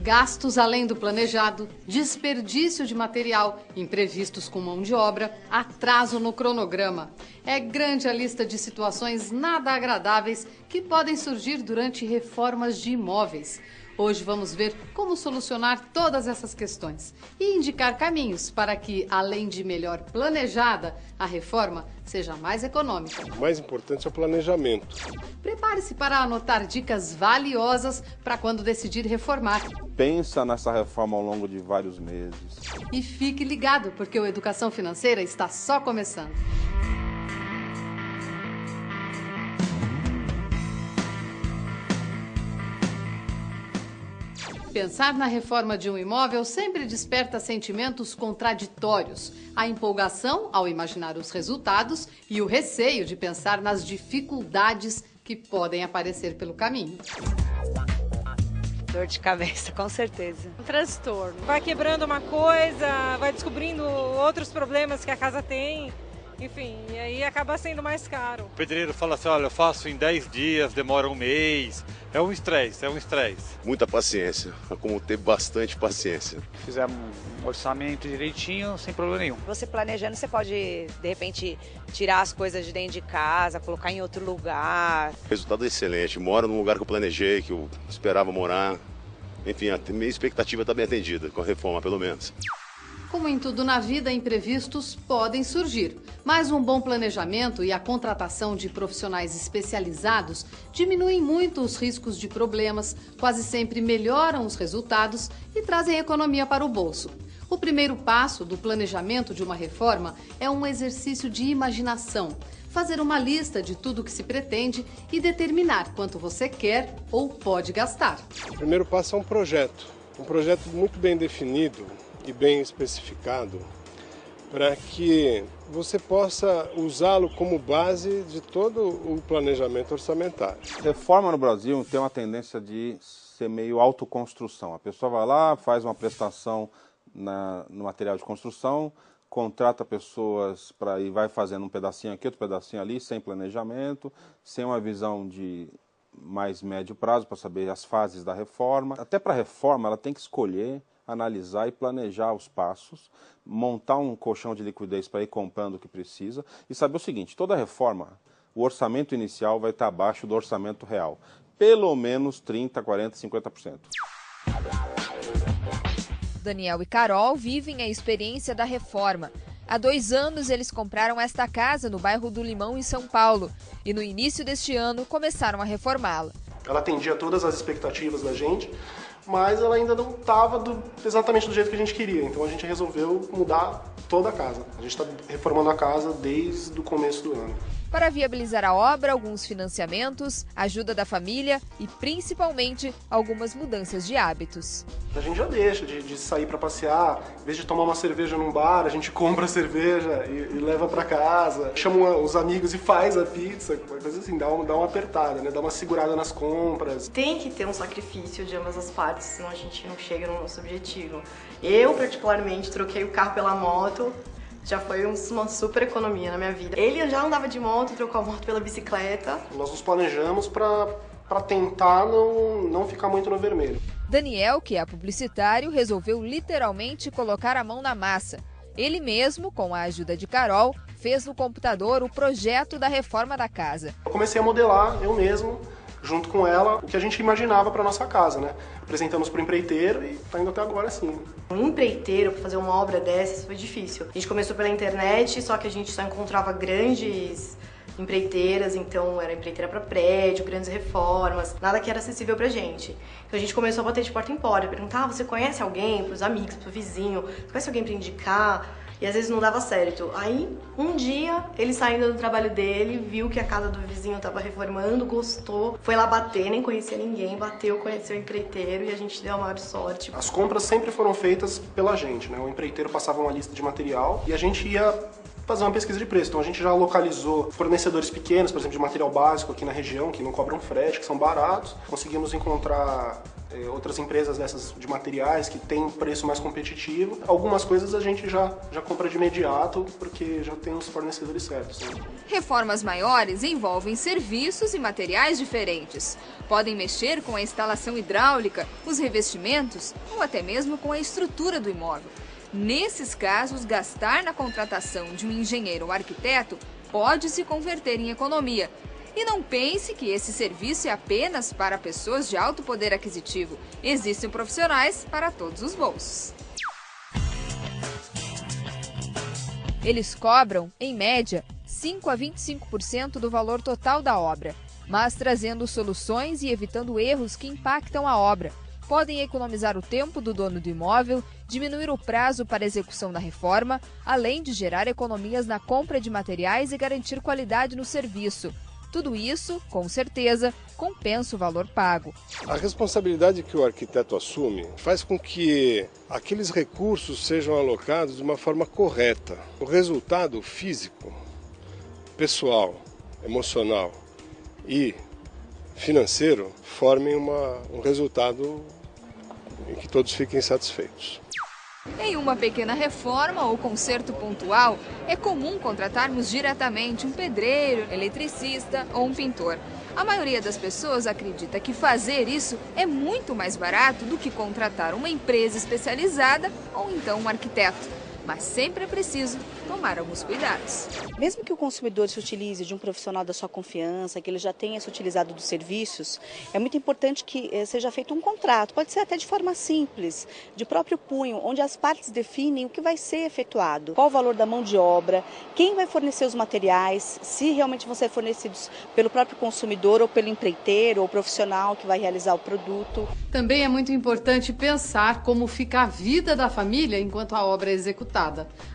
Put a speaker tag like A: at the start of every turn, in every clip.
A: Gastos além do planejado, desperdício de material, imprevistos com mão de obra, atraso no cronograma. É grande a lista de situações nada agradáveis que podem surgir durante reformas de imóveis. Hoje vamos ver como solucionar todas essas questões e indicar caminhos para que, além de melhor planejada, a reforma seja mais econômica.
B: O mais importante é o planejamento.
A: Prepare-se para anotar dicas valiosas para quando decidir reformar.
C: Pensa nessa reforma ao longo de vários meses.
A: E fique ligado, porque o Educação Financeira está só começando. Pensar na reforma de um imóvel sempre desperta sentimentos contraditórios. A empolgação ao imaginar os resultados e o receio de pensar nas dificuldades que podem aparecer pelo caminho.
D: Dor de cabeça, com certeza.
E: Um transtorno. Vai quebrando uma coisa, vai descobrindo outros problemas que a casa tem. Enfim, e aí acaba sendo mais caro.
F: O pedreiro fala assim, olha, eu faço em 10 dias, demora um mês. É um estresse, é um estresse.
G: Muita paciência, como ter bastante paciência.
H: Fizemos um orçamento direitinho, sem problema nenhum.
D: Você planejando, você pode, de repente, tirar as coisas de dentro de casa, colocar em outro lugar.
G: Resultado excelente, moro num lugar que eu planejei, que eu esperava morar. Enfim, a minha expectativa está bem atendida, com a reforma, pelo menos.
A: Como em tudo na vida, imprevistos podem surgir, mas um bom planejamento e a contratação de profissionais especializados diminuem muito os riscos de problemas, quase sempre melhoram os resultados e trazem economia para o bolso. O primeiro passo do planejamento de uma reforma é um exercício de imaginação. Fazer uma lista de tudo o que se pretende e determinar quanto você quer ou pode gastar.
B: O primeiro passo é um projeto muito bem definido e bem especificado, para que você possa usá-lo como base de todo o planejamento orçamentário.
C: Reforma no Brasil tem uma tendência de ser meio autoconstrução. A pessoa vai lá, faz uma prestação no material de construção, contrata pessoas para ir, vai fazendo um pedacinho aqui, outro pedacinho ali, sem planejamento, sem uma visão de mais médio prazo para saber as fases da reforma. Até para a reforma ela tem que escolher, analisar e planejar os passos, montar um colchão de liquidez para ir comprando o que precisa e saber o seguinte, toda reforma, o orçamento inicial vai estar abaixo do orçamento real, pelo menos 30%, 40%, 50%.
I: Daniel e Carol vivem a experiência da reforma. Há 2 anos eles compraram esta casa no bairro do Limão, em São Paulo, e no início deste ano começaram a reformá-la.
J: Ela atendia todas as expectativas da gente, mas ela ainda não estava exatamente do jeito que a gente queria, então a gente resolveu mudar toda a casa. A gente está reformando a casa desde o começo do ano.
I: Para viabilizar a obra, alguns financiamentos, ajuda da família e, principalmente, algumas mudanças de hábitos.
J: A gente já deixa de sair para passear, em vez de tomar uma cerveja num bar, a gente compra a cerveja e leva para casa, chama os amigos e faz a pizza, coisa assim, dá uma apertada, né? Dá uma segurada nas compras.
K: Tem que ter um sacrifício de ambas as partes, senão a gente não chega no nosso objetivo. Eu, particularmente, troquei o carro pela moto. Já foi uma super economia na minha vida. Ele já andava de moto, trocou a moto pela bicicleta.
J: Nós nos planejamos para tentar não ficar muito no vermelho.
I: Daniel, que é publicitário, resolveu literalmente colocar a mão na massa. Ele mesmo, com a ajuda de Carol, fez no computador o projeto da reforma da casa.
J: Eu comecei a modelar, eu mesmo, junto com ela, o que a gente imaginava para nossa casa, né? Apresentamos para o empreiteiro e tá indo até agora assim.
K: Um empreiteiro para fazer uma obra dessas foi difícil. A gente começou pela internet, só que a gente só encontrava grandes empreiteiras, então era empreiteira para prédio, grandes reformas, nada que era acessível pra gente. Então a gente começou a bater de porta em porta, perguntar, você conhece alguém, pros amigos, pro vizinho, você conhece alguém para indicar? E às vezes não dava certo. Aí, um dia, ele saindo do trabalho dele, viu que a casa do vizinho estava reformando, gostou, foi lá bater, nem conhecia ninguém, bateu, conheceu o empreiteiro e a gente deu a maior sorte.
J: As compras sempre foram feitas pela gente, né? O empreiteiro passava uma lista de material e a gente ia fazer uma pesquisa de preço. Então a gente já localizou fornecedores pequenos, por exemplo, de material básico aqui na região, que não cobram frete, que são baratos. Conseguimos encontrar outras empresas dessas de materiais que têm um preço mais competitivo. Algumas coisas a gente já compra de imediato, porque já tem os fornecedores certos, né?
I: Reformas maiores envolvem serviços e materiais diferentes. Podem mexer com a instalação hidráulica, os revestimentos ou até mesmo com a estrutura do imóvel. Nesses casos, gastar na contratação de um engenheiro ou arquiteto pode se converter em economia. E não pense que esse serviço é apenas para pessoas de alto poder aquisitivo. Existem profissionais para todos os bolsos. Eles cobram, em média, 5 a 25% do valor total da obra, mas trazendo soluções e evitando erros que impactam a obra. Podem economizar o tempo do dono do imóvel, diminuir o prazo para execução da reforma, além de gerar economias na compra de materiais e garantir qualidade no serviço. Tudo isso, com certeza, compensa o valor pago.
B: A responsabilidade que o arquiteto assume faz com que aqueles recursos sejam alocados de uma forma correta. O resultado físico, pessoal, emocional e financeiro formem um resultado em que todos fiquem satisfeitos.
I: Em uma pequena reforma ou conserto pontual, é comum contratarmos diretamente um pedreiro, eletricista ou um pintor. A maioria das pessoas acredita que fazer isso é muito mais barato do que contratar uma empresa especializada ou então um arquiteto. Mas sempre é preciso tomar alguns cuidados.
L: Mesmo que o consumidor se utilize de um profissional da sua confiança, que ele já tenha se utilizado dos serviços, é muito importante que seja feito um contrato, pode ser até de forma simples, de próprio punho, onde as partes definem o que vai ser efetuado, qual o valor da mão de obra, quem vai fornecer os materiais, se realmente vão ser fornecidos pelo próprio consumidor ou pelo empreiteiro ou profissional que vai realizar o produto.
A: Também é muito importante pensar como fica a vida da família enquanto a obra é executada.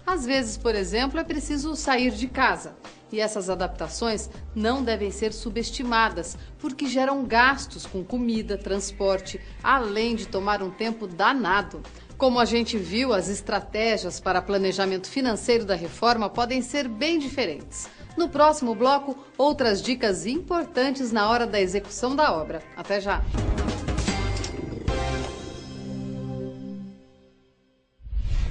A: Às vezes, por exemplo, é preciso sair de casa. E essas adaptações não devem ser subestimadas, porque geram gastos com comida, transporte, além de tomar um tempo danado. Como a gente viu, as estratégias para planejamento financeiro da reforma podem ser bem diferentes. No próximo bloco, outras dicas importantes na hora da execução da obra. Até já!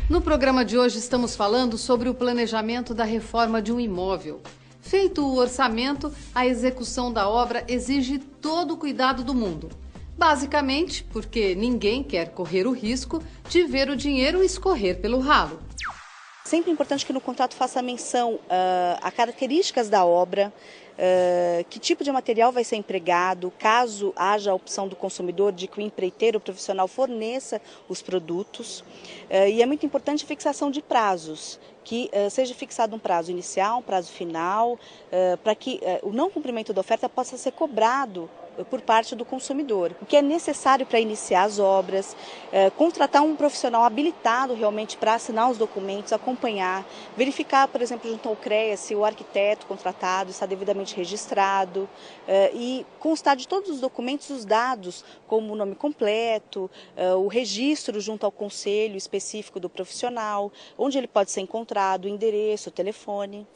A: No programa de hoje estamos falando sobre o planejamento da reforma de um imóvel. Feito o orçamento, a execução da obra exige todo o cuidado do mundo. Basicamente, porque ninguém quer correr o risco de ver o dinheiro escorrer pelo ralo.
L: Sempre é importante que no contrato faça menção a características da obra, que tipo de material vai ser empregado, caso haja a opção do consumidor de que o empreiteiro profissional forneça os produtos. E é muito importante a fixação de prazos, que seja fixado um prazo inicial, um prazo final, para que o não cumprimento da oferta possa ser cobrado por parte do consumidor. O que é necessário para iniciar as obras, contratar um profissional habilitado realmente para assinar os documentos, acompanhar, verificar, por exemplo, junto ao CREA se o arquiteto contratado está devidamente registrado e constar de todos os documentos os dados, como o nome completo, o registro junto ao conselho específico do profissional, onde ele pode ser encontrado, o endereço, o telefone.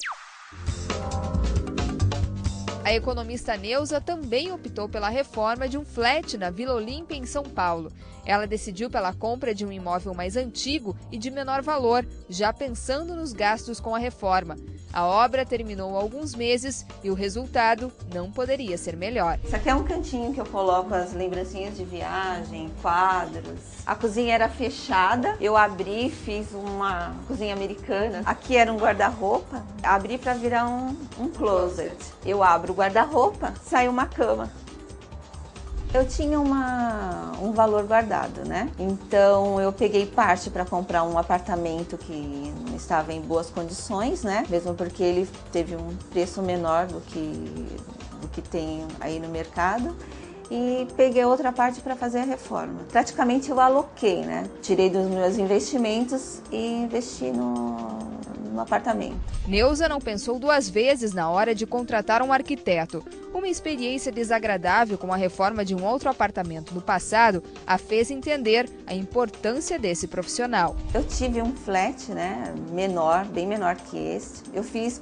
I: A economista Neuza também optou pela reforma de um flat na Vila Olímpia, em São Paulo. Ela decidiu pela compra de um imóvel mais antigo e de menor valor, já pensando nos gastos com a reforma. A obra terminou há alguns meses e o resultado não poderia ser melhor.
M: Isso aqui é um cantinho que eu coloco as lembrancinhas de viagem, quadros. A cozinha era fechada, eu abri, fiz uma cozinha americana. Aqui era um guarda-roupa, abri para virar um closet. Eu abro o guarda-roupa, sai uma cama. Eu tinha um valor guardado, né? Então eu peguei parte para comprar um apartamento que não estava em boas condições, né? Mesmo porque ele teve um preço menor do que tem aí no mercado. e peguei outra parte para fazer a reforma. Praticamente eu aloquei, né? Tirei dos meus investimentos e investi no apartamento.
I: Neuza não pensou duas vezes na hora de contratar um arquiteto. Uma experiência desagradável com a reforma de um outro apartamento no passado a fez entender a importância desse profissional.
M: Eu tive um flat, né, menor, bem menor que esse. Eu fiz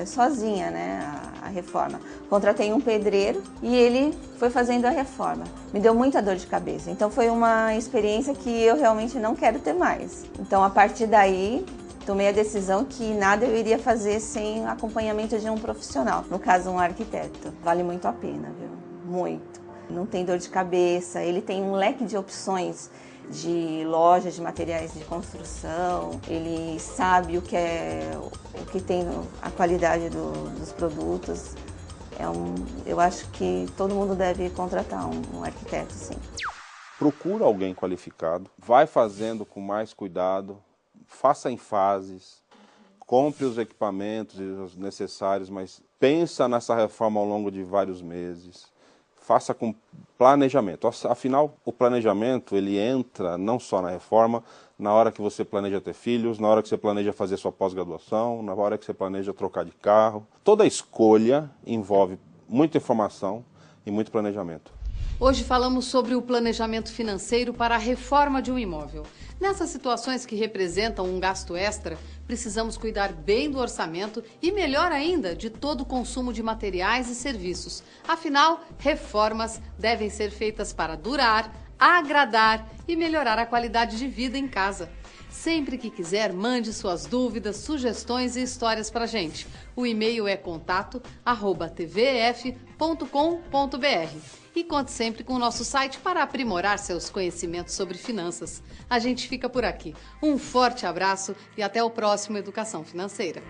M: sozinha, né, a reforma. Contratei um pedreiro e ele foi fazendo a reforma. Me deu muita dor de cabeça. Então foi uma experiência que eu realmente não quero ter mais. Então a partir daí tomei a decisão que nada eu iria fazer sem acompanhamento de um profissional, no caso um arquiteto. Vale muito a pena, viu? Muito. Não tem dor de cabeça, ele tem um leque de opções de lojas de materiais de construção, ele sabe o que tem a qualidade dos produtos. Eu acho que todo mundo deve contratar um arquiteto, sim.
C: Procura alguém qualificado, vai fazendo com mais cuidado, faça em fases, compre os equipamentos necessários, mas pensa nessa reforma ao longo de vários meses. Faça com planejamento. Afinal, o planejamento ele entra não só na reforma, na hora que você planeja ter filhos, na hora que você planeja fazer sua pós-graduação, na hora que você planeja trocar de carro. Toda escolha envolve muita informação e muito planejamento.
A: Hoje falamos sobre o planejamento financeiro para a reforma de um imóvel. Nessas situações que representam um gasto extra, precisamos cuidar bem do orçamento e, melhor ainda, de todo o consumo de materiais e serviços. Afinal, reformas devem ser feitas para durar, agradar e melhorar a qualidade de vida em casa. Sempre que quiser, mande suas dúvidas, sugestões e histórias para a gente. O e-mail é contato@tvf.com.br. E conte sempre com o nosso site para aprimorar seus conhecimentos sobre finanças. A gente fica por aqui. Um forte abraço e até o próximo Educação Financeira.